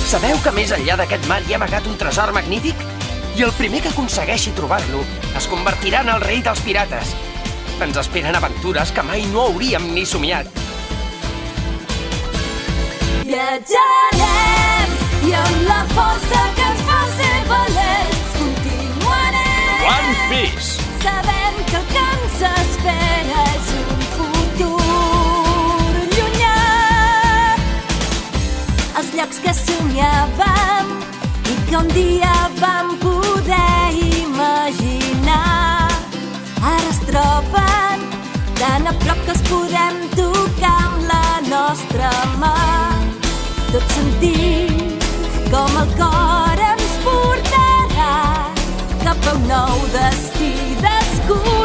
Sabeu que més enllà d'aquest mar hi ha amagat un tresor magnífic? I el primer que aconsegueixi trobar-lo es convertirà en el rei dels pirates. Ens esperen aventures que mai no hauríem ni somiat. Viatjarem i amb la força que ens fa ser valents continuarem. One Piece! Sabem que el que ens espera és un futur llunyà. Els llocs que somiàvem i que un dia vam poder imaginar ara es troben tan a prop que els podem tocar amb la nostra mà. Tot sentir com el cor ens portarà cap a un nou destí descobert.